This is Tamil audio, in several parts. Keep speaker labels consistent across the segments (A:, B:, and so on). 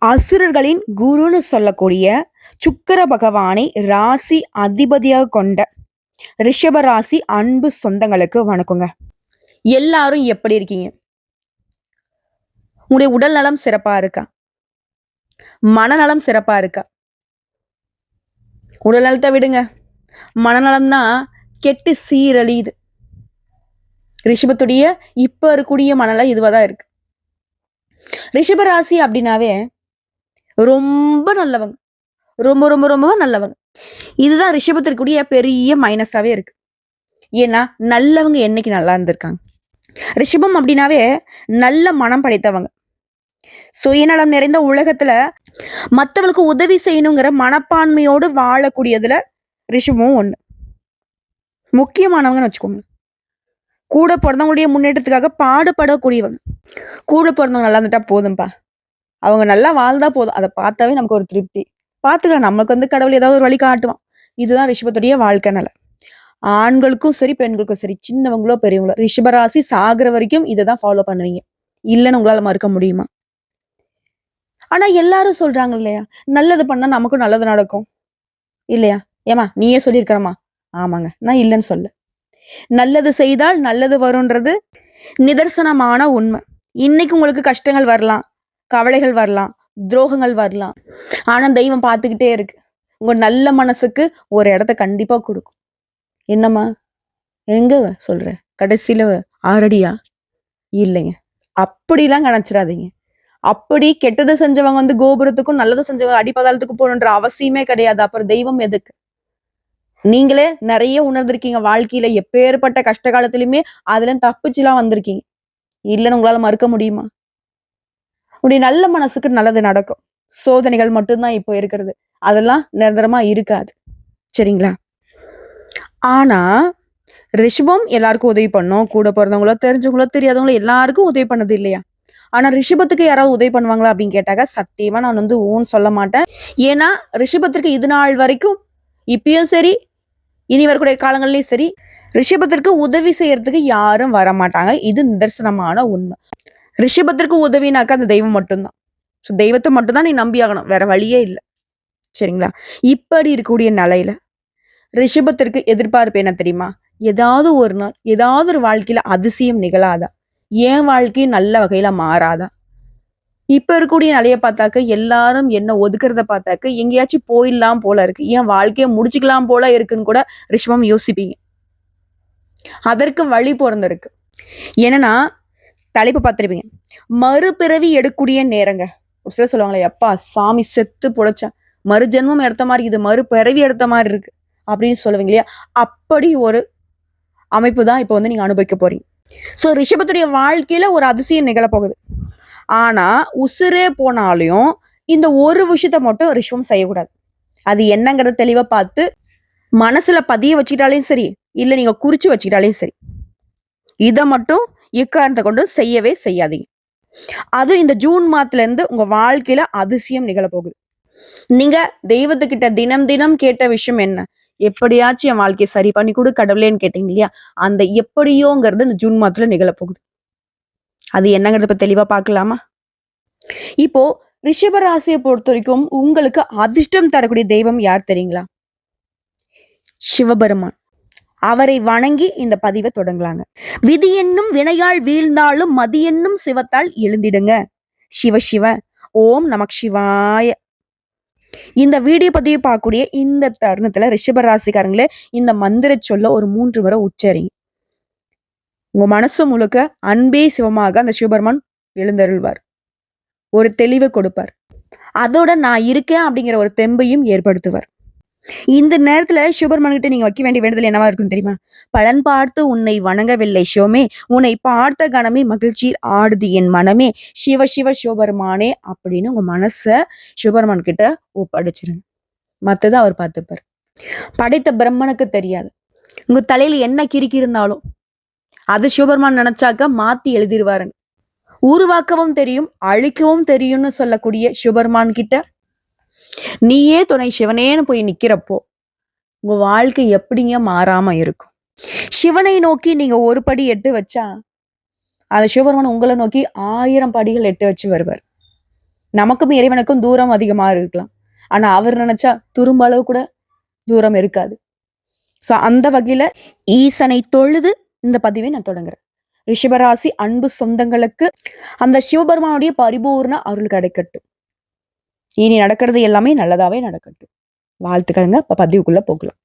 A: அசுரர்களின் குருன்னு சொல்லக்கூடிய சுக்கிர பகவானை ராசி அதிபதியாக கொண்ட ரிஷப ராசி அன்பு சொந்தங்களுக்கு வணக்கங்க. எல்லாரும் எப்படி இருக்கீங்க? உங்களுடைய உடல் நலம் சிறப்பா இருக்கா? மனநலம் சிறப்பா இருக்கா? உடல் நலத்தை விடுங்க, மனநலம் தான் கெட்டு சீரழியுது. ரிஷபத்துடைய இப்ப இருக்கக்கூடிய மனநலம் இதுவாதான் இருக்கு. ரிஷப ராசி அப்படின்னாவே ரொம்ப நல்லவங்க, ரொம்ப ரொம்ப ரொம்ப நல்லவங்க. இதுதான் ரிஷபத்திற்குரிய பெரிய மைனஸாவே இருக்கு. ஏன்னா நல்லவங்க என்னைக்கு நல்லா இருந்திருக்காங்க? ரிஷபம் அப்படின்னாவே நல்ல மனம் படைத்தவங்க. சுயநலம் நிறைந்த உலகத்துல மத்தவங்களுக்கு உதவி செய்யணுங்கிற மனப்பான்மையோடு வாழக்கூடியதுல ரிஷபமும் ஒண்ணு. முக்கியமானவங்கன்னு வச்சுக்கோங்க. கூட பிறந்தவங்களுடைய முன்னேற்றத்துக்காக பாடுபடக்கூடியவங்க. கூட பிறந்தவங்க நல்லா இருந்துட்டா போதும்பா, அவங்க நல்லா வாழ்ந்தா போதும், அதை பார்த்தாவே நமக்கு ஒரு திருப்தி. பார்த்துக்கலாம், நமக்கு கடவுள் ஏதாவது ஒரு வழி காட்டுவான். இதுதான் ரிஷபத்துடைய வாழ்க்கை நிலை. ஆண்களுக்கும் சரி பெண்களுக்கும் சரி, சின்னவங்களோ பெரியவங்களோ, ரிஷபராசி சாகுற வரைக்கும் இதை தான் ஃபாலோ பண்ணுவீங்க. இல்லைன்னு உங்களால மறுக்க முடியுமா? ஆனா எல்லாரும் சொல்றாங்க இல்லையா, நல்லது பண்ணா நமக்கும் நல்லது நடக்கும் இல்லையா? ஏமா நீயே சொல்லியிருக்கிறமா? ஆமாங்க, நான் இல்லைன்னு சொல்ல. நல்லது செய்தால் நல்லது வரும்ன்றது நிதர்சனமான உண்மை. இன்னைக்கு உங்களுக்கு கஷ்டங்கள் வரலாம், கவலைகள் வரலாம், துரோகங்கள் வரலாம். ஆனா தெய்வம் பார்த்துக்கிட்டே இருக்கு. உங்க நல்ல மனசுக்கு ஒரு இடத்த கண்டிப்பா கொடுக்கும். என்னம்மா எங்க சொல்ற? கடைசியில 6 அடியா? இல்லைங்க, அப்படிலாம் நினைச்சிடாதீங்க. அப்படி கெட்டது செஞ்சவங்க கோபுரத்துக்கும் நல்லது செஞ்சவங்க அடிப்பதாலத்துக்கு போகணுன்ற அவசியமே கிடையாது. அப்புறம் தெய்வம் எதுக்கு? நீங்களே நிறைய உணர்ந்திருக்கீங்க வாழ்க்கையில. எப்பேற்பட்ட கஷ்ட காலத்திலுமே அதுல தப்பிச்சுலாம் வந்திருக்கீங்க. இல்லைன்னு உங்களால மறுக்க முடியுமா? உடைய நல்ல மனசுக்கு நல்லது நடக்கும். சோதனைகள் மட்டும்தான் இப்போ இருக்கிறது, அதெல்லாம் நிரந்தரமா இருக்காது. சரிங்களா? ஆனா ரிஷபம் எல்லாருக்கும் உதவி பண்ணும். கூட பிறந்தவங்களோ தெரிஞ்சவங்களோ தெரியாதவங்களோ எல்லாருக்கும் உதவி பண்ணது இல்லையா? ஆனா ரிஷபத்துக்கு யாராவது உதவி பண்ணுவாங்களா அப்படின்னு கேட்டாக்க சத்தியமா நான் ஊன்னு சொல்ல மாட்டேன். ஏன்னா ரிஷபத்திற்கு இது நாள் வரைக்கும், இப்பயும் சரி இனி வரக்கூடிய காலங்கள்லயும் சரி, ரிஷபத்திற்கு உதவி செய்யறதுக்கு யாரும் வர மாட்டாங்க. இது நிதர்சனமான உண்மை. ரிஷபத்திற்கு உதவினாக்க அந்த தெய்வம் மட்டும்தான். ஸோ தெய்வத்தை மட்டும்தான் நீ நம்பி ஆகணும், வேற வழியே இல்லை. சரிங்களா? இப்படி இருக்கக்கூடிய நிலையில ரிஷபத்திற்கு எதிர்பார்ப்பு என்ன தெரியுமா? ஏதாவது ஒரு நாள் ஏதாவது ஒரு வாழ்க்கையில அதிசயம் நிகழாதா? என் வாழ்க்கை நல்ல வகையில மாறாதா? இப்ப இருக்கக்கூடிய நிலைய பார்த்தாக்க எல்லாரும் என்ன ஒதுக்குறத பார்த்தாக்க எங்கேயாச்சும் போயிடலாம் போல இருக்கு, என் வாழ்க்கைய முடிச்சுக்கலாம் போல இருக்குன்னு கூட ரிஷபம் யோசிப்பீங்க. அதற்கு வழி பிறந்திருக்கு. என்னன்னா தலைப்பு பார்த்திருப்பீங்க, மறுபிறவி எடுக்கக்கூடிய நேரங்க. ஒரு சிலர் சொல்லுவாங்களே, எப்பா சாமி செத்து பொழைச்சா மறுஜென்மம் எடுத்த மாதிரி, இது மறுபிறவி எடுத்த மாதிரி இருக்கு அப்படின்னு சொல்லுவீங்க இல்லையா? அப்படி ஒரு அமைப்பு தான் இப்போ நீங்க அனுபவிக்க போறீங்க. சோ ரிஷபத்துடைய வாழ்க்கையில ஒரு அதிசயம் நிகழப்போகுது. ஆனா உசுரே போனாலையும் இந்த ஒரு விஷயத்த மட்டும் ரிஷபம் செய்யக்கூடாது. அது என்னங்கிறத தெளிவா பார்த்து மனசுல பதிய வச்சுக்கிட்டாலையும் சரி, இல்ல நீங்க குறிச்சு வச்சுக்கிட்டாலையும் சரி, இதை மட்டும் எக்காரணத்தை கொண்டு செய்யவே செய்யாதீங்க. அது இந்த ஜூன் மாதத்துல இருந்து உங்க வாழ்க்கையில அதிசயம் நிகழப்போகுது. நீங்க தெய்வத்துக்கிட்ட தினம் தினம் கேட்ட விஷயம் என்ன? எப்படியாச்சும் என் வாழ்க்கையை சரி பண்ணி கொடு கடவுளேன்னு கேட்டீங்க இல்லையா? அந்த எப்படியோங்கிறது இந்த ஜூன் மாதத்துல நிகழப்போகுது. அது என்னங்கிறத இப்ப தெளிவா பார்க்கலாமா? இப்போ ரிஷப ராசியை பொறுத்த வரைக்கும் உங்களுக்கு அதிர்ஷ்டம் தரக்கூடிய தெய்வம் யார் தெரியுங்களா? சிவபெருமான். அவரை வணங்கி இந்த பதிவை தொடங்கலாங்க. விதி என்னும் வினையால் வீழ்ந்தாலும் மதி என்னும் சிவத்தால் எழுந்திடுங்க. சிவ சிவ ஓம் நமக் சிவாய. இந்த வீடியோ பதிவு பார்க்கக்கூடிய இந்த தருணத்துல ரிஷப ராசிக்காரங்களே இந்த மந்திர சொல்ல ஒரு 3 முறை உச்சரிங்க. உங்க மனசு முழுக்க அன்பே சிவமாக அந்த சிவபெருமான் எழுந்தருள்வார். ஒரு தெளிவை கொடுப்பார். அதோட நான் இருக்கேன் அப்படிங்கிற ஒரு தெம்பையும் ஏற்படுத்துவார். இந்த நேரத்துல சிவபெருமான் கிட்ட நீங்க வைக்க வேண்டிய வேண்டுதல் என்னவா இருக்கும் தெரியுமா? பலன் பார்த்து உன்னை வணங்கவில்லை சிவமே, உன்னை பார்த்த கணமே மகிழ்ச்சி ஆடுது என் மனமே, சிவ சிவ சிவபெருமானே அப்படின்னு உங்க மனச சிவபெருமான் கிட்ட ஒப்படைச்சிருங்க. மத்ததை அவர் பார்த்துப்பார். படைத்த பிரம்மனுக்கு தெரியாது. உங்க தலையில என்ன கிறுக்கி இருந்தாலும் அது சிவபெருமான் நினைச்சாக்க மாத்தி எழுதிடுவாருன்னு. உருவாக்கவும் தெரியும் அழிக்கவும் தெரியும்னு சொல்லக்கூடிய சிவபெருமான் கிட்ட நீயே துணை சிவனேன்னு போய் நிக்கிறப்போ உங்க வாழ்க்கை எப்படிங்க மாறாம இருக்கும்? சிவனை நோக்கி நீங்க ஒரு படி எட்டு வச்சா அந்த சிவபெருமான் உங்களை நோக்கி 1000 படிகள் எட்டு வச்சு வருவார். நமக்கும் இறைவனுக்கும் தூரம் அதிகமா இருக்கலாம். ஆனா அவர் நினைச்சா துரும்ப அளவு கூட தூரம் இருக்காது. சோ அந்த வகையில ஈசனை தொழுது இந்த பதிவை நான் தொடங்குறேன். ரிஷபராசி அன்பு சொந்தங்களுக்கு அந்த சிவபெருமானுடைய பரிபூர்ண அருள் கிடைக்கட்டும். இனி நடக்கிறது எல்லாமே நல்லதாவே நடக்கட்டும். வாழ்த்துக்கள்ங்க. இப்ப பதிவுக்குள்ள போகலாம்.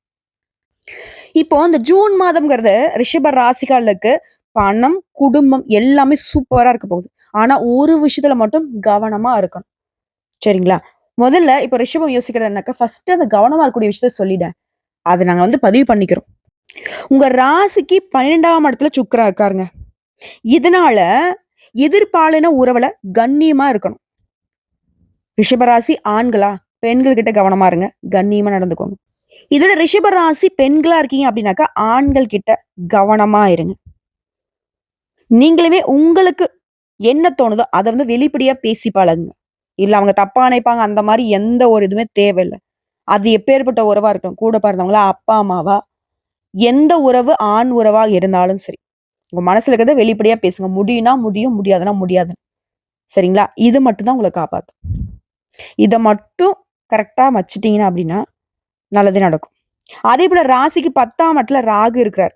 A: இப்போ இந்த ஜூன் மாதம்ங்கிறது ரிஷப ராசிகளுக்கு பணம், குடும்பம் எல்லாமே சூப்பரா இருக்க போகுது. ஆனா ஒரு விஷயத்துல மட்டும் கவனமா இருக்கணும். சரிங்களா? முதல்ல இப்ப ரிஷபம் யோசிக்கிறது என்னக்கா, ஃபர்ஸ்ட் அந்த கவனமா இருக்கக்கூடிய விஷயத்த சொல்லிட்டேன். அதை நாங்க பதிவு பண்ணிக்கிறோம். உங்க ராசிக்கு 12ஆம் இடத்துல சுக்கிரன் இருக்காருங்க. இதனால எதிர்பாலின உறவுல கண்ணியமா இருக்கணும். ரிஷபராசி ஆண்களா, பெண்கள் கிட்ட கவனமா இருங்க. கண்ணியமா நடந்துக்கோங்க. இதோட ரிஷபராசி பெண்களா இருக்கீங்க அப்படின்னாக்கா ஆண்கள் கிட்ட கவனமா இருங்க. நீங்களுமே உங்களுக்கு என்ன தோணுதோ அதை வெளிப்படையா பேசி பழகுங்க. இல்ல அவங்க தப்பா நினைப்பாங்க, அந்த மாதிரி எந்த ஒரு இதுவுமே தேவையில்லை. அது எப்பேற்பட்ட உறவா இருக்கட்டும், கூட பிறந்தவங்களா, அப்பா அம்மாவா, எந்த உறவு ஆண் உறவா இருந்தாலும் சரி, உங்க மனசுல இருக்கிறத வெளிப்படையா பேசுங்க. முடியும்னா முடியும், முடியாதுன்னா முடியாது. சரிங்களா? இது மட்டும் தான் உங்களை காப்பாத்தும். இதை மட்டும் கரெக்டா வச்சுட்டீங்கன்னா அப்படின்னா நல்லதே நடக்கும். அதே போல ராசிக்கு 10ஆம் இடத்துல ராகு இருக்கிறார்.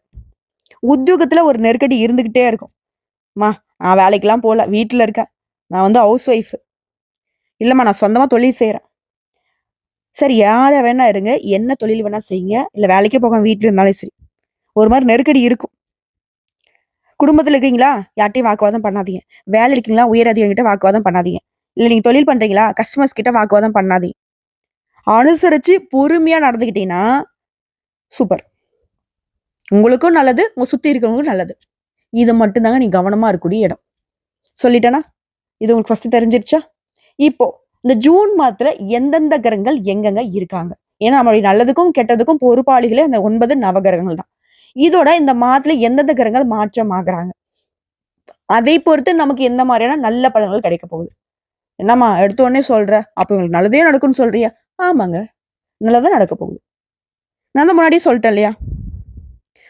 A: உத்தியோகத்துல ஒரு நெருக்கடி இருந்துகிட்டே இருக்கும். நான் வேலைக்கெல்லாம் போல, வீட்டுல இருக்கேன், நான் ஹவுஸ் ஒய்ஃப், இல்லம்மா நான் சொந்தமா தொழில் செய்யறேன். சரி, யார வேணா இருங்க, என்ன தொழில் வேணா செய்யுங்க, இல்ல வேலைக்கே போக வீட்டுல இருந்தாலும் சரி, ஒரு மாதிரி நெருக்கடி இருக்கும். குடும்பத்துல இருக்கீங்களா, யார்ட்டையும் வாக்குவாதம் பண்ணாதீங்க. வேலை இருக்கீங்களா, உயர் அதிகாரிகிட்ட வாக்குவாதம் பண்ணாதீங்க. இல்ல நீங்க தொழில் பண்றீங்களா, கஸ்டமர்ஸ் கிட்ட வாக்குவாதம் பண்ணாதீங்க. அனுசரிச்சு பொறுமையா நடந்துக்கிட்டீங்கன்னா சூப்பர். உங்களுக்கும் நல்லது, உங்க சுத்தி இருக்கிறவங்களுக்கும் நல்லது. இது மட்டும்தாங்க நீ கவனமா இருக்கக்கூடிய இடம். சொல்லிட்டேனா? இது உங்களுக்கு ஃபர்ஸ்ட் தெரிஞ்சிருச்சா? இப்போ இந்த ஜூன் மாதத்துல எந்தெந்த கிரகங்கள் எங்கெங்க இருக்காங்க? ஏன்னா நம்மளுடைய நல்லதுக்கும் கெட்டதுக்கும் பொறுப்பாளிகளே அந்த 9 நவகிரகங்கள் தான். இதோட இந்த மாதத்துல எந்தெந்த கிரகங்கள் மாற்றம் ஆகுறாங்க, அதை பொறுத்து நமக்கு எந்த மாதிரியான நல்ல பலன்கள் கிடைக்க போகுது. என்னம்மா எடுத்த உடனே சொல்ற, அப்ப உங்களுக்கு நல்லதே நடக்கும்னு சொல்றியா? ஆமாங்க, நல்லதான் நடக்க போகுது. நான் தான் முன்னாடியே சொல்லிட்டேன் இல்லையா?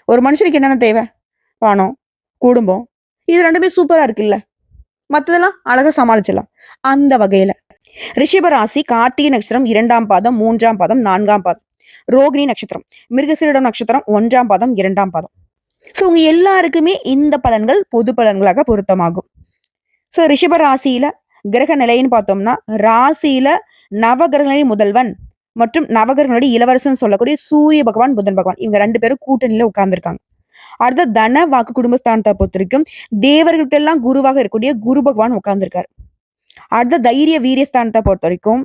A: ஒரு மனுஷனுக்கு என்னென்ன தேவை? பணம், குடும்பம், இது ரெண்டுமே சூப்பரா இருக்குல்ல. மத்ததெல்லாம் அழகா சமாளிச்சிடலாம். அந்த வகையில ரிஷப ராசி கார்த்திகை நட்சத்திரம் 2ஆம் பாதம், 3ஆம் பாதம், 4ஆம் பாதம், ரோகிணி நட்சத்திரம், மிருகசீரிடம் நட்சத்திரம் 1ஆம் பாதம், 2ஆம் பாதம். சோ உங்க எல்லாருக்குமே இந்த பலன்கள் பொது பலன்களாக பொருத்தமாகும். சோ ரிஷப ராசியில கிரக நிலைன்னு பார்த்தோம்னா, ராசியில நவகிரகங்களின் முதல்வன் மற்றும் நவகிரகங்களுடைய இளவரசன் சொல்லக்கூடிய சூரிய பகவான், புதன் பகவான், இவங்க 2 பேரும் கூட்டணியில உட்கார்ந்துருக்காங்க. அடுத்த தன வாக்கு குடும்பஸ்தானத்தை பொறுத்த வரைக்கும் தேவர்கள்ட்ட எல்லாம் குருவாக இருக்கக்கூடிய குரு பகவான் உட்கார்ந்துருக்காரு. அடுத்த தைரிய வீரியஸ்தானத்தை பொறுத்த வரைக்கும்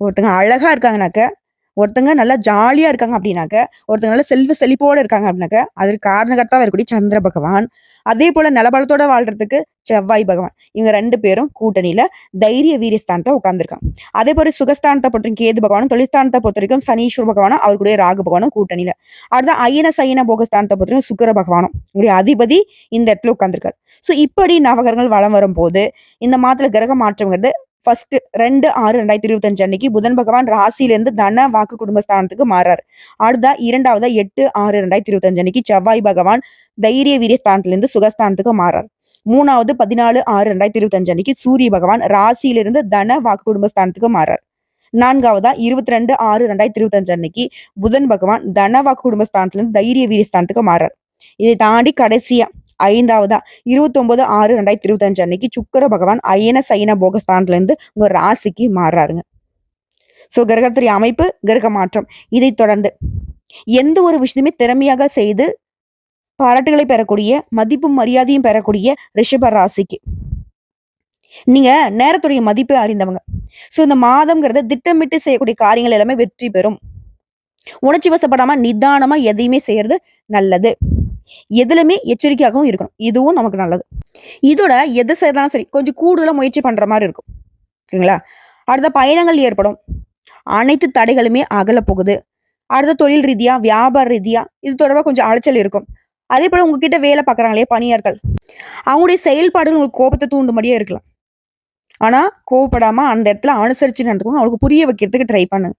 A: ஒருத்தங்க அழகா இருக்காங்கனாக்க, ஒருத்தங்க நல்லா ஜாலியா இருக்காங்க அப்படின்னாக்க, ஒருத்தங்க நல்ல செல்வ செழிப்போட இருக்காங்க அப்படின்னாக்க, அதற்கு காரணகர்த்தாவா இருக்கக்கூடிய சந்திர பகவான், அதே போல நலபலத்தோட வாழ்றதுக்கு செவ்வாய் பகவான், இவங்க 2 பேரும் கூட்டணியில தைரிய வீரியஸ்தானத்தை உட்கார்ந்துருக்காங்க. அதே போல சுகஸ்தானத்தை பொறுத்த கேது பகவானும், தொழில்ஸ்தானத்தை பொறுத்த வரைக்கும் சனீஸ்வர பகவானும், அவருடைய ராகு பகவானும் கூட்டணியில. அடுத்த அயன சயன போகஸ்தானத்தை பொறுத்த வரைக்கும் சுக்கிர பகவானும், உங்களுடைய அதிபதி இந்த இடத்துல உட்கார்ந்துருக்காரு. சோ இப்படி நவகரங்கள் வளம் வரும்போது இந்த மாதத்துல கிரக மாற்றம்ங்கிறது ஃபர்ஸ்ட் 2/6/2025 அன்னைக்கு புதன் பகவான் ராசியிலிருந்து தன வாக்கு குடும்பஸ்தானத்துக்கு மாறாரு. அடுத்த 2வது 8/6/2025 அன்னைக்கு செவ்வாய் பகவான் தைரிய வீரிய ஸ்தானத்திலிருந்து சுகஸ்தானத்துக்கு மாறாரு. 3வது 14/6/2025 அன்னைக்கு சூரிய பகவான் ராசியிலிருந்து தன வாக்கு குடும்பஸ்தானத்துக்கு மாறாரு. 4வதா 22/6/2025 அன்னைக்கு புதன் பகவான் தன வாக்கு குடும்பஸ்தானத்திலிருந்து தைரிய வீரிய ஸ்தானத்துக்கு மாறாரு. இதை தாண்டி கடைசியா 5வதா 29/6/2025 அன்னைக்கு சுக்கிர பகவான் அயன சயன போகஸ்தானத்துல இருந்து உங்க ராசிக்கு மாறாருங்க. சோ கிரகத்துடைய அமைப்பு, கிரக மாற்றம், இதை தொடர்ந்து எந்த ஒரு விஷயத்தையுமே திறமையாக செய்து பாராட்டுகளை பெறக்கூடிய, மதிப்பும் மரியாதையும் பெறக்கூடிய ரிஷப ராசிக்கு நீங்க நேரத்துடைய மதிப்பை அறிந்தவங்க. சோ இந்த மாதம்ங்கிறத திட்டமிட்டு செய்யக்கூடிய காரியங்கள் எல்லாமே வெற்றி பெறும். உணர்ச்சி வசப்படாம நிதானமா எதையுமே செய்யறது நல்லது. எதுலுமே எச்சரிக்கையாகவும் இருக்கணும். இதுவும் நமக்கு நல்லது. இதோட எது செய்தாலும் சரி, கொஞ்சம் கூடுதலா முயற்சி பண்ற மாதிரி இருக்கும். ஓகேங்களா? அடுத்த பயணங்கள் ஏற்படும். அனைத்து தடைகளுமே அகல போகுது. அடுத்த தொழில் ரீதியா, வியாபார ரீதியா இது தொடர்பா கொஞ்சம் அலைச்சல் இருக்கும். அதே போல உங்ககிட்ட வேலை பார்க்குறாங்களே பணியாட்கள், அவங்களுடைய செயல்பாடுகள் உங்களுக்கு கோபத்தை தூண்டும்படியே இருக்கலாம். ஆனா கோவப்படாம அந்த இடத்துல அனுசரிச்சு நடந்துக்கோங்க. அவங்களுக்கு புரிய வைக்கிறதுக்கு ட்ரை பண்ணுங்க.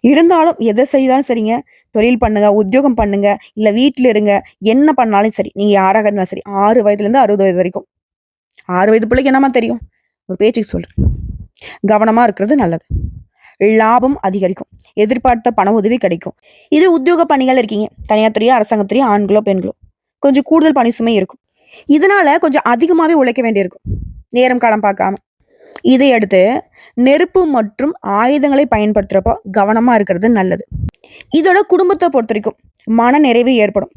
A: இருந்தாலும் எதை செய்தாலும் சரிங்க, தொழில் பண்ணுங்க, உத்தியோகம் பண்ணுங்க, இல்ல வீட்டுல இருங்க, என்ன பண்ணாலும் சரி, நீங்க யாராக இருந்தாலும் சரி, 6 வயதுல இருந்து 60 வயது வரைக்கும். 6 வயது பிள்ளைக்கு என்னமா தெரியும்? ஒரு பேச்சுக்கு சொல்றேன். கவனமா இருக்கிறது நல்லது. லாபம் அதிகரிக்கும். எதிர்பார்த்த பண உதவி கிடைக்கும். இது உத்தியோக பணிகள் இருக்கீங்க. தனியார் துறையோ, அரசாங்கத்துறையோ, ஆண்களோ, பெண்களோ. கொஞ்சம் கூடுதல் பணி சுமை இருக்கும். இதனால கொஞ்சம் அதிகமாவே உழைக்க வேண்டியிருக்கும். நேரம் காலம் பார்க்காம. இதை அடுத்து நெருப்பு மற்றும் ஆயுதங்களை பயன்படுத்துறப்போ கவனமா இருக்கிறது நல்லது. இதோட குடும்பத்தை பொறுத்தவரைக்கும் மன நிறைவு ஏற்படும்.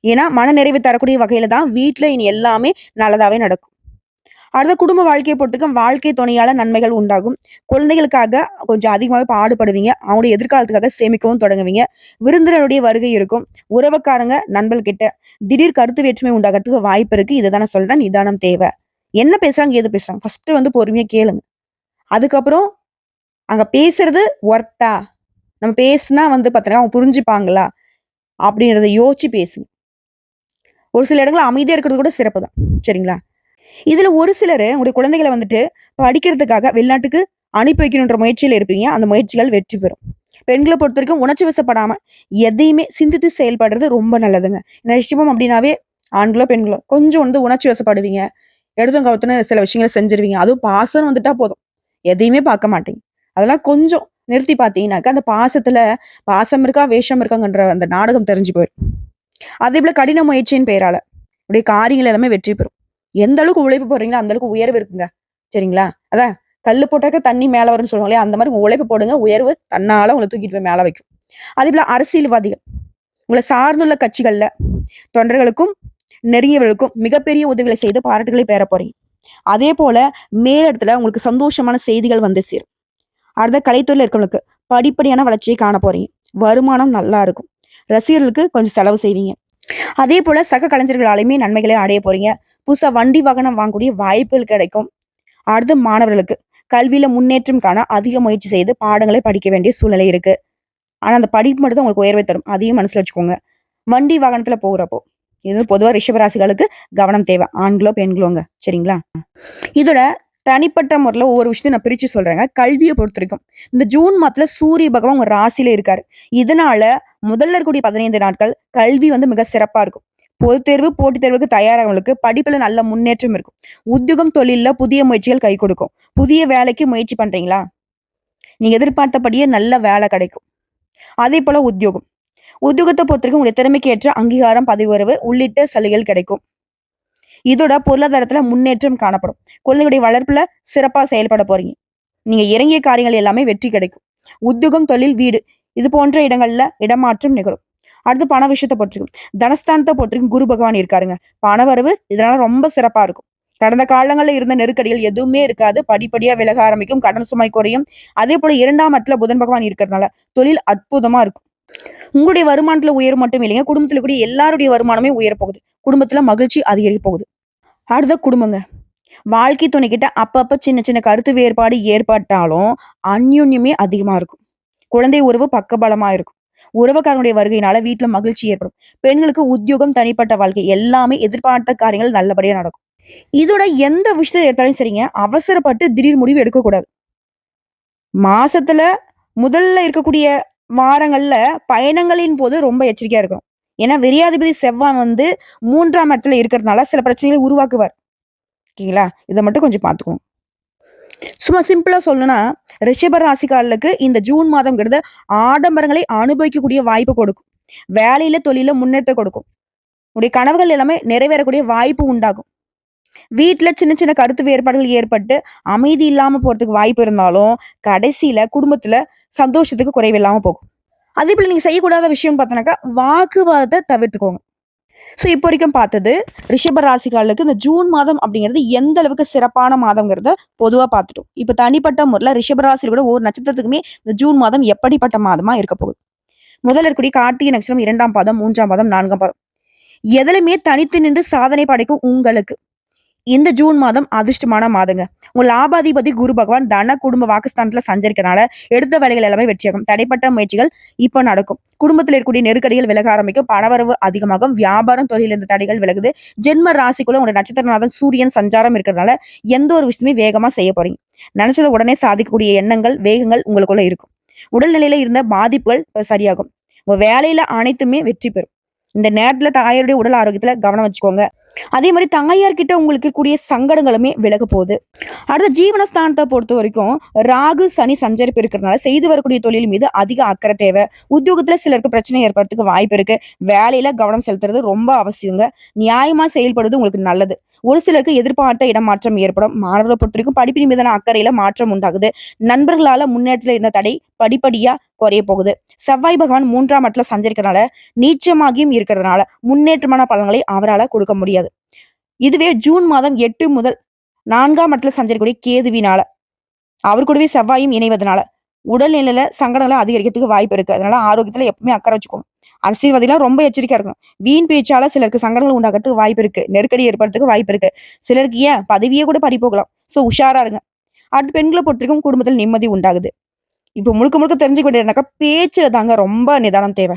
A: ஏன்னா, மன நிறைவு தரக்கூடிய வகையில தான் வீட்ல இனி எல்லாமே நல்லதாவே நடக்கும். அடுத்த குடும்ப வாழ்க்கையை பொறுத்தவரைக்கும் வாழ்க்கை துணையால நன்மைகள் உண்டாகும். குழந்தைகளுக்காக கொஞ்சம் அதிகமாவே பாடுபடுவீங்க. அவங்களுடைய எதிர்காலத்துக்காக சேமிக்கவும் தொடங்குவீங்க. விருந்தினருடைய வருகை இருக்கும். உறவுக்காரங்க, நண்பர்கிட்ட திடீர் கருத்து வேற்றுமை உண்டாகறதுக்கு வாய்ப்பு இருக்கு. இதுதான் நான் சொல்றேன். நிதானம் தேவை. என்ன பேசுறாங்க? ஏது பேசுறாங்க? ஃபர்ஸ்ட் வந்து பொறுமையா கேளுங்க. அதுக்கப்புறம் அங்க பேசுறது ஒர்த்தா? நம்ம பேசுனா வந்து பார்த்தீங்கன்னா, அவங்க புரிஞ்சுப்பாங்களா? அப்படின்றத யோசிச்சு பேசுங்க. ஒரு சில இடங்கள்ல அமைதியா இருக்கிறது கூட சிறப்பு தான். சரிங்களா? இதுல ஒரு சிலரு உங்களுடைய குழந்தைகள வந்துட்டு படிக்கிறதுக்காக வெளிநாட்டுக்கு அனுப்பி வைக்கணுன்ற முயற்சியில இருப்பீங்க. அந்த முயற்சிகள் வெற்றி பெறும். பெண்கள பொறுத்தவரைக்கும் உணர்ச்சி வசப்படாம எதையுமே சிந்தித்து செயல்படுறது ரொம்ப நல்லதுங்க. நிச்சயமா அப்படின்னாவே ஆண்களோ, பெண்களோ கொஞ்சம் வந்து உணர்ச்சி வசப்படுவீங்க. எடுத்தோம் கவுத்தோன்னு சில விஷயங்கள செஞ்சுருவீங்க. அதுவும் பாசம்னு வந்துட்டா போதும். எதையுமே பார்க்க மாட்டீங்க. அதெல்லாம் கொஞ்சம் நிறுத்தி பார்த்தீங்கன்னாக்கா, அந்த பாசத்துல பாசம் இருக்கா, வேஷம் இருக்காங்கன்ற அந்த நாடகம் தெரிஞ்சு போயிரும். அதேபோல கடின முயற்சியின் பெயரால உடைய காரியங்கள் எல்லாமே வெற்றி பெறும். எந்த அளவுக்கு உழைப்பு போடுறீங்களோ, அந்த அளவுக்கு உயர்வு இருக்குங்க. சரிங்களா? அதான் கல்லு போட்டாக்க தண்ணி மேல வரும்னு சொல்லுவாங்க இல்லையா? அந்த மாரி உழைப்பு போடுங்க. உயர்வு தன்னால உங்கள தூக்கிட்டு போய் மேல வைக்கும். அதேபோல அரசியல்வாதிகள், உங்கள சார்ந்துள்ள கட்சிகள்ல தொண்டர்களுக்கும், நெருங்கியவர்களுக்கும் மிகப்பெரிய உதவிகளை செய்து பாராட்டுகளை பெற போறீங்க. அதேபோல மேலிடத்துல உங்களுக்கு சந்தோஷமான செய்திகள் வந்து சேரும். அடுத்த கலைத்துறையில இருக்கவங்களுக்கு படிப்படியான வளர்ச்சியை காண போறீங்க. வருமானம் நல்லா இருக்கும். ரசிகர்களுக்கு கொஞ்சம் செலவு செய்வீங்க. அதே போல சக கலைஞர்களாலையுமே நன்மைகளை அடைய போறீங்க. புதுசா வண்டி வாகனம் வாங்கக்கூடிய வாய்ப்புகள் கிடைக்கும். அடுத்து மாணவர்களுக்கு கல்வியில முன்னேற்றம் காண அதிக முயற்சி செய்து பாடங்களை படிக்க வேண்டிய சூழ்நிலை இருக்கு. ஆனா அந்த படிப்பு மட்டும் தான் உங்களுக்கு உயர்வை தரும். அதையும் மனசுல வச்சுக்கோங்க. வண்டி வாகனத்துல போகிறப்போ இது பொதுவா ரிஷபராசிகளுக்கு கவனம் தேவை. ஆண்களோ, பெண்களோங்க. சரிங்களா? இதோட தனிப்பட்ட முறையில ஒவ்வொரு விஷயத்தையும் நான் பிரிச்சு சொல்றேங்க. கல்விய பொறுத்தவரைக்கும் இந்த ஜூன் மாதத்துல சூரிய பகவான் உங்க ராசியில இருக்காரு. இதனால முதல்ல இருக்கக்கூடிய 15 நாட்கள் கல்வி வந்து மிக சிறப்பா இருக்கும். பொதுத் தேர்வு, போட்டித் தேர்வுக்கு தயாராகவங்களுக்கு படிப்புல நல்ல முன்னேற்றம் இருக்கும். உத்தியோகம், தொழில்ல புதிய முயற்சிகள் கை கொடுக்கும். புதிய வேலைக்கு முயற்சி பண்றீங்களா? நீங்க எதிர்பார்த்தபடியே நல்ல வேலை கிடைக்கும். அதே போல உத்தியோகம். உத்தியோகத்த பொறுத்தவரைக்கும் உங்களுடைய திறமைக்கு ஏற்ற அங்கீகாரம், பதவி உயர்வு உள்ளிட்ட சலுகைகள் கிடைக்கும். இதோட பொருளாதாரத்துல முன்னேற்றம் காணப்படும். குழந்தைகளுடைய வளர்ப்புல சிறப்பா செயல்பட போறீங்க. நீங்க இறங்கிய காரியங்கள் எல்லாமே வெற்றி கிடைக்கும். உத்தியோகம், தொழில், வீடு இது போன்ற இடங்கள்ல இடமாற்றம் நிகழும். அடுத்து பண விஷயத்த பொறுத்திருக்கும். தனஸ்தானத்தை பொறுத்திருக்கும் குரு பகவான் இருக்காருங்க. பணவரவு இதனால ரொம்ப சிறப்பா இருக்கும். கடந்த காலங்கள்ல இருந்த நெருக்கடிகள் எதுவுமே இருக்காது. படிப்படியா விலக ஆரம்பிக்கும். கடன் சுமை குறையும். அதே போல 2ஆம் இடத்துல புதன் பகவான் இருக்கிறதுனால தொழில் அற்புதமா இருக்கும். உங்களுடைய வருமானத்துல உயர்வு மட்டும் இல்லைங்க. குடும்பத்துல கூடிய எல்லாருடைய வருமானமே உயர போகுது. குடும்பத்துல மகிழ்ச்சி அதிகரிக்க போகுது. அடுத்த குடும்பங்க. வாழ்க்கை துணைக்கிட்ட அப்பப்ப சின்ன சின்ன கருத்து வேறுபாடு ஏற்பட்டாலும் அந்யோன்யமே அதிகமா இருக்கும். குழந்தை உறவு பக்கபலமா இருக்கும். உறவுக்காரனுடைய வருகையினால வீட்டுல மகிழ்ச்சி ஏற்படும். பெண்களுக்கு உத்தியோகம், தனிப்பட்ட வாழ்க்கை எல்லாமே எதிர்பார்த்த காரியங்கள் நல்லபடியா நடக்கும். இதோட எந்த விஷயத்தை எடுத்தாலும் சரிங்க, அவசரப்பட்டு திடீர் முடிவு எடுக்கக்கூடாது. மாசத்துல முதல்ல இருக்கக்கூடிய வாரங்கள்ல பயணங்களின் போது ரொம்ப எச்சரிக்கையா இருக்கணும். ஏன்னா விரையாதிபதி செவ்வாய் வந்து 3ஆம் இடத்துல இருக்கிறதுனால சில பிரச்சனைகளை உருவாக்குவார். ஓகேங்களா? இத மட்டும் கொஞ்சம் பார்த்துக்கோங்க. சும்மா சிம்பிளா சொல்லணும்னா, ரிஷப ராசிக்காரர்களுக்கு இந்த ஜூன் மாதம்ங்கிறது ஆடம்பரங்களை அனுபவிக்கக்கூடிய வாய்ப்பு கொடுக்கும். வேலையில, தொழில்ல முன்னேற்றத்தை கொடுக்கும். உங்களுடைய கனவுகள் எல்லாமே நிறைவேறக்கூடிய வாய்ப்பு உண்டாகும். வீட்ல சின்ன சின்ன கருத்து வேறுபாடுகள் ஏற்பட்டு அமைதி இல்லாம போறதுக்கு வாய்ப்பு இருந்தாலும், கடைசியில குடும்பத்துல சந்தோஷத்துக்கு குறைவில்லாம போகும். அதேபோல நீங்க செய்யக்கூடாத விஷயம்னு பார்த்தோம்னாக்கா, வாக்குவாதத்த தவிர்த்துக்கோங்க. இப்போ வரைக்கும் பார்த்தது, ரிஷப ராசிக்காரர்களுக்கு இந்த ஜூன் மாதம் அப்படிங்கிறது எந்த அளவுக்கு சிறப்பான மாதம்ங்கிறத பொதுவா பார்த்துட்டோம். இப்ப தனிப்பட்ட முறையில ரிஷப ராசியில கூட ஒவ்வொரு நட்சத்திரத்துக்குமே இந்த ஜூன் மாதம் எப்படிப்பட்ட மாதமா இருக்க போகுது. முதல்ல இருக்கக்கூடிய கார்த்திகை நட்சத்திரம் 2ஆம் பாதம், 3ஆம் பாதம், 4ஆம் பாதம். எதிலுமே தனித்து நின்று சாதனை படைக்கும் உங்களுக்கு இந்த ஜூன் மாதம் அதிர்ஷ்டமான மாதங்க. உங்க லாபாதிபதி குரு பகவான் தன, குடும்ப வாக்குஸ்தானத்துல சஞ்சரிக்கிறனால எடுத்த வேலைகள் எல்லாமே வெற்றியாகும். தடைப்பட்ட முயற்சிகள் இப்ப நடக்கும். குடும்பத்தில் இருக்கக்கூடிய நெருக்கடிகள் விலக ஆரம்பிக்கும். பணவரவு அதிகமாகும். வியாபாரம், தொழில் இந்த தடைகள் விலகுது. ஜென்ம ராசிக்குள்ள உங்க நட்சத்திரநாதன் சூரியன் சஞ்சாரம் இருக்கிறதுனால எந்த ஒரு விஷயமே வேகமா செய்ய போறீங்க. நினைச்சதை உடனே சாதிக்கக்கூடிய எண்ணங்கள், வேகங்கள் உங்களுக்குள்ள இருக்கும். உடல்நிலையில இருந்த பாதிப்புகள் சரியாகும். உங்க வேலையில அனைத்துமே வெற்றி பெறும். இந்த நேரத்துல தாயாருடைய உடல் ஆரோக்கியத்துல கவனம் வச்சுக்கோங்க. அதே மாதிரி தாயார்கிட்ட உங்களுக்கு இருக்கக்கூடிய சங்கடங்களுமே விலக போகுது. அடுத்த ஜீவனஸ்தானத்தை பொறுத்த வரைக்கும் ராகு சனி சஞ்சரிப்பு இருக்கிறதுனால செய்து வரக்கூடிய தொழில் மீது அதிக அக்கறை தேவை. உத்தியோகத்துல சிலருக்கு பிரச்சனை ஏற்படுறதுக்கு வாய்ப்பு இருக்கு. வேலையில கவனம் செலுத்துறது ரொம்ப அவசியங்க. நியாயமா செயல்படுவது உங்களுக்கு நல்லது. ஒரு சிலருக்கு எதிர்பார்த்த இடமாற்றம் ஏற்படும். மாணவர்களை பொறுத்த வரைக்கும் படிப்பின் மீதான அக்கறையில மாற்றம் உண்டாகுது. நண்பர்களால முன்னேற்றத்தில் இருந்த தடை படிப்படியா குறைய போகுது. செவ்வாய் பகவான் 3ஆம் இடத்துல சஞ்சரிக்கிறதுனால நீச்சமாகியும் இருக்கிறதுனால முன்னேற்றமான பலன்களை அவரால் கொடுக்க முடியாது. இதுவே ஜூன் மாதம் 8 முதல் 4ஆம் இடத்துல சஞ்சரிக்கக்கூடிய கேதுவினால அவர் கூடவே செவ்வாயும் இணைவதனால உடல்நிலையில சங்கடங்களை அதிகரிக்கிறதுக்கு வாய்ப்பு இருக்கு. அதனால ஆரோக்கியத்துல எப்பவுமே அக்கறை வச்சுக்கோங்க. அரசியல்வாதிகள் ரொம்ப எச்சரிக்கையா இருக்கணும். வீண் பேச்சால சிலருக்கு சங்கடங்கள் உண்டாகிறதுக்கு வாய்ப்பு இருக்கு. நெருக்கடி ஏற்படுறதுக்கு வாய்ப்பு இருக்கு. சிலருக்கு ஏன் பதவியே கூட பறி போகலாம். சோ உஷாரா இருங்க. அடுத்து பெண்களை பொறுத்திருக்கும் குடும்பத்தில் நிம்மதி உண்டாகுது. இப்ப முழுக்க முழுக்க தெரிஞ்சுக்க வேண்டியதுனாக்கா பேச்சுல தாங்க ரொம்ப நிதானம் தேவை.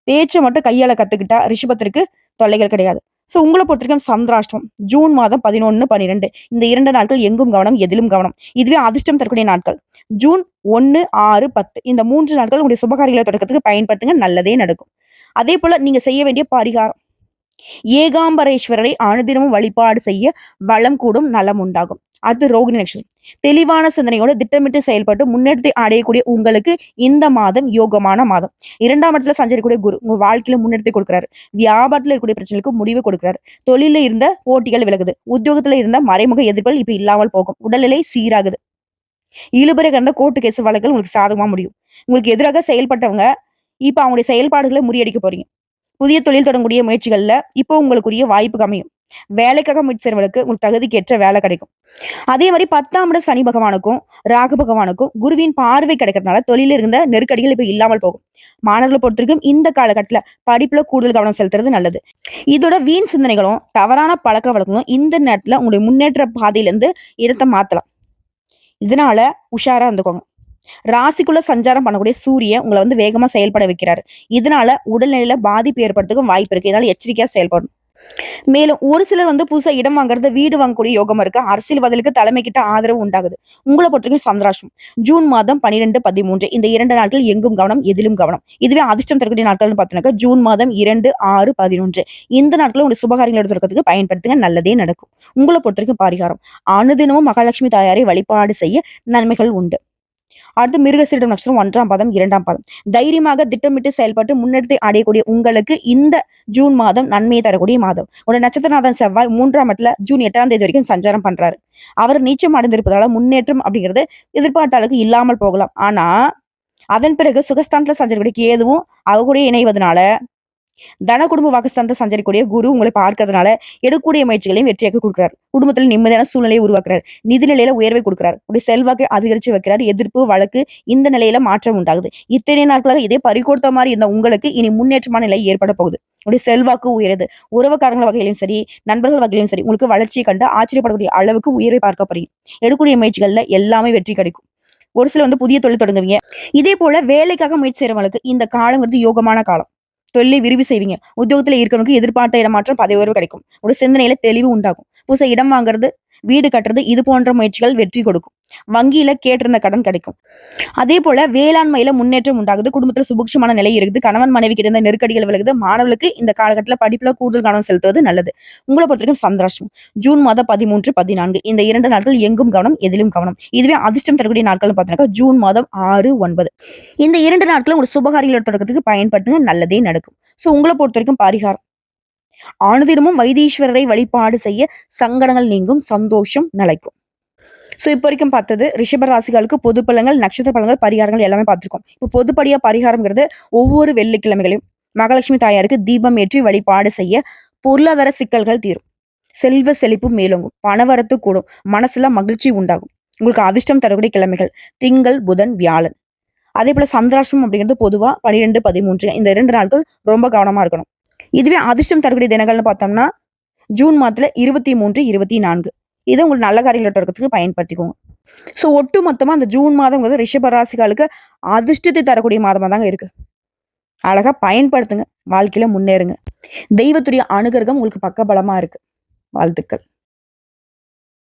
A: பேச்சை மட்டும் கையால கத்துக்கிட்டா ரிஷபத்திற்கு தொல்லைகள் கிடையாது. சோ உங்களை பொறுத்தவரைக்கும் சந்திராஷ்டமம் ஜூன் மாதம் 11, 12 இந்த 2 நாட்கள் எங்கும் கவனம், எதிலும் கவனம். இதுவே அதிர்ஷ்டம் தரக்கூடிய நாட்கள். ஜூன் 1, 6, 10 இந்த 3 நாட்கள் உங்களுடைய சுபகாரியங்களை தொடக்கத்துக்கு பயன்படுத்துங்க. நல்லதே நடக்கும். அதே போல நீங்க செய்ய வேண்டிய பரிகாரம் ஏகாம்பரேஸ்வரரை அனுதினமும் வழிபாடு செய்ய வளம் கூடும், நலம் உண்டாகும். அடுத்து ரோகிணி நட்சத்திரம். தெளிவான சிந்தனையோடு திட்டமிட்டு செயல்பட்டு முன்னேற்றத்தை அடையக்கூடிய உங்களுக்கு இந்த மாதம் யோகமான மாதம். 2ஆம் இடத்துல சஞ்சரிக்கக்கூடிய குரு உங்க வாழ்க்கையில முன்னேற்றத்தை கொடுக்கிறாரு. வியாபாரத்துல இருக்கக்கூடிய பிரச்சனைகளுக்கு முடிவு கொடுக்கிறாரு. தொழில இருந்த போட்டிகள் விலகுது. உத்தியோகத்துல இருந்த மறைமுக எதிர்ப்புகள் இப்ப இல்லாமல் போகும். உடல்நிலை சீராகுது. இழுபறை கடந்த கோர்ட்டு கேஸ் வழக்குகள் உங்களுக்கு சாதகமா முடியும். உங்களுக்கு எதிராக செயல்பட்டவங்க இப்ப அவங்களுடைய செயல்பாடுகளை முறியடிக்க போறீங்க. புதிய தொழில் தொடங்கக்கூடிய முயற்சிகள்ல இப்போ உங்களுக்குரிய வாய்ப்பு அமையும். வேலைக்காக முயற்சி செய்றவங்களுக்கு உங்களுக்கு தகுதிக்கேற்ற வேலை கிடைக்கும். அதே மாதிரி 10ஆம் இட சனி பகவானுக்கும் ராகு பகவானுக்கும் குருவின் பார்வை கிடைக்கிறதுனால தொழில இருந்த நெருக்கடிகள் இப்ப இல்லாமல் போகும். மாணவர்களை பொறுத்திருக்கும் இந்த காலகட்டத்துல படிப்புல கூடுதல் கவனம் செலுத்துறது நல்லது. இதோட வீண் சிந்தனைகளும் தவறான பழக்க வழக்கங்களும் இந்த நேரத்துல உங்களுடைய முன்னேற்ற பாதையில இருந்து இடத்தை மாத்தலாம். இதனால உஷாரா இருந்துக்கோங்க. ராசிக்குள்ள சஞ்சாரம் பண்ணக்கூடிய சூரியன் உங்களை வேகமா செயல்பட வைக்கிறாரு. இதனால உடல்நிலையில பாதிப்பு ஏற்படுறதுக்கும் வாய்ப்பு இருக்கு. இதனால எச்சரிக்கையா செயல்படணும். மேலும் ஒரு சிலர் புதுசா இடம் வாங்குறது, வீடு வாங்கக்கூடிய யோகம் இருக்கு. அரசியல்வாதிகளுக்கு தலைமை கிட்ட ஆதரவு உண்டாகுது. உங்களை பொறுத்தவரைக்கும் சந்திராஷ்டம் ஜூன் மாதம் 12, 13 இந்த 2 நாட்கள் எங்கும் கவனம், எதிலும் கவனம். இதுவே அதிர்ஷ்டம் தரக்கூடிய நாட்கள்னு பார்த்தோம்னாக்கா ஜூன் மாதம் 2, 6, 11 இந்த நாட்களும் உங்களுடைய சுபகாரியங்கள் எடுத்துக்கிறதுக்கு பயன்படுத்துங்க. நல்லதே நடக்கும். உங்களை பொறுத்தவரைக்கும் பரிகாரம் அனுதினமும் மகாலட்சுமி தாயாரை வழிபாடு செய்ய நன்மைகள் உண்டு. அடுத்து மிருகசீரிடம் நட்சத்திரம் 1ஆம் பாதம், 2ஆம் பாதம். தைரியமாக திட்டமிட்டு செயல்பட்டு முன்னேற்றத்தை அடையக்கூடிய உங்களுக்கு இந்த ஜூன் மாதம் நன்மையை தரக்கூடிய மாதம். உடைய நட்சத்திரநாதன் செவ்வாய் 3ஆம் இடத்துல ஜூன் 8ஆம் தேதி வரைக்கும் சஞ்சாரம் பண்றாரு. அவர் நீச்சம் அடைந்திருப்பதால முன்னேற்றம் அப்படிங்கிறது எதிர்பார்த்த அளவுக்கு இல்லாமல் போகலாம். ஆனா அதன் பிறகு சுகஸ்தானத்துல சஞ்சரிக்கூடிய கேதுவும் அவர்களுடைய இணைவதனால தன குடும்ப வாக்குஸ்தானத்தை சஞ்சரிக்கூடிய குரு உங்களை பார்க்கறதுனால எடுக்கக்கூடிய முயற்சிகளையும் வெற்றியாக்கி கொடுக்கிறார். குடும்பத்தில் நிம்மதியான சூழ்நிலையை உருவாக்குறாரு. நிதி நிலையில உயர்வை கொடுக்கிறார். உடைய செல்வாக்கை அதிகரிச்சு வைக்கிறார். எதிர்ப்பு வழக்கு இந்த நிலையில மாற்றம் உண்டாகுது. இத்தனை நாட்களாக இதே பறிகொடுத்த மாதிரி இருந்த உங்களுக்கு இனி முன்னேற்றமான நிலை ஏற்பட போகுது. உடைய செல்வாக்கு உயருது. உறவுக்காரங்கள் வகையிலும் சரி, நண்பர்கள் வகையிலும் சரி, உங்களுக்கு வளர்ச்சியை கண்டு ஆச்சரியப்படக்கூடிய அளவுக்கு உயர்வை பார்க்க போறீங்க. எடுக்கக்கூடிய முயற்சிகள்ல எல்லாமே வெற்றி கிடைக்கும். ஒரு சில புதிய தொழில் தொடங்குவீங்க. இதே போல வேலைக்காக முயற்சி செய்யறவங்களுக்கு இந்த காலங்கிறது யோகமான காலம். தொழிலை விரிவு செய்வீங்க. உத்தியோகத்துல இருக்கவனுக்கு எதிர்பார்த்த இடமாற்றம், பதவி உயர்வு கிடைக்கும். ஒரு சிந்தனையில தெளிவு உண்டாகும். புதுசா இடம் வாங்குறது, வீடு கட்டுறது இது போன்ற முயற்சிகள் வெற்றி கொடுக்கும். வங்கியில கேட்டிருந்த கடன் கிடைக்கும். அதே போல வேளாண்மையில முன்னேற்றம் உண்டாகுது. குடும்பத்துல சுபிக்ஷமான நிலை இருக்குது. கணவன் மனைவி கிட்ட இருந்த நெருக்கடிகள் விலகுது. மாணவர்களுக்கு இந்த காலகட்டத்துல படிப்புல கூடுதல் கவனம் செலுத்துவது நல்லது. உங்களை பொறுத்தவரைக்கும் சந்திராஷ்டம் ஜூன் மாதம் 13, 14 இந்த 2 நாட்கள் எங்கும் கவனம், எதிலும் கவனம். இதுவே அதிர்ஷ்டம் தரக்கூடிய நாட்கள் பார்த்தீங்கன்னா ஜூன் மாதம் 6, 9 இந்த 2 நாட்களும் ஒரு சுபகாரியங்களோட தொடக்கத்துக்கு பயன்படுத்துங்க. நல்லதே நடக்கும். சோ உங்களை பொறுத்த வரைக்கும் பரிகாரம் ஆணுதினமும் வைத்தீஸ்வரரை வழிபாடு செய்ய சங்கடங்கள் நீங்கும், சந்தோஷம் நிலைக்கும். சோ இப்ப வரைக்கும் பார்த்தது ரிஷப ராசிகளுக்கு பொது பலன்கள், நட்சத்திர பலன்கள், பரிகாரங்கள் எல்லாமே பார்த்திருக்கோம். இப்போ பொதுப்படியா பரிகாரம்ங்கிறது ஒவ்வொரு வெள்ளிக்கிழமைகளையும் மகாலட்சுமி தாயாருக்கு தீபம் ஏற்றி வழிபாடு செய்ய பொருளாதார சிக்கல்கள் தீரும், செல்வ செழிப்பு மேலோங்கும், பணவரத்து கூடும், மனசுல மகிழ்ச்சி உண்டாகும். உங்களுக்கு அதிர்ஷ்டம் தரக்கூடிய கிழமைகள் திங்கள், புதன், வியாழன். அதே போல சந்திராஷ்டம் அப்படிங்கிறது பொதுவா 12, 13 இந்த 2 நாட்கள் ரொம்ப கவனமா இருக்கணும். இதுவே அதிர்ஷ்டம் தரக்கூடிய தினங்கள்னு பார்த்தோம்னா ஜூன் மாதத்துல 23, 24 இதை உங்களுக்கு நல்ல காரியங்கள் இருக்கிறதுக்கு பயன்படுத்திக்கோங்க. சோ ஒட்டு மொத்தமா அந்த ஜூன் மாதம் ரிஷப ராசிகளுக்கு அதிர்ஷ்டத்தை தரக்கூடிய மாதமா தாங்க இருக்கு. அழகா பயன்படுத்துங்க. வாழ்க்கையில முன்னேறுங்க. தெய்வத்துடைய அனுகிரகம் உங்களுக்கு பக்கபலமா இருக்கு. வாழ்த்துக்கள்.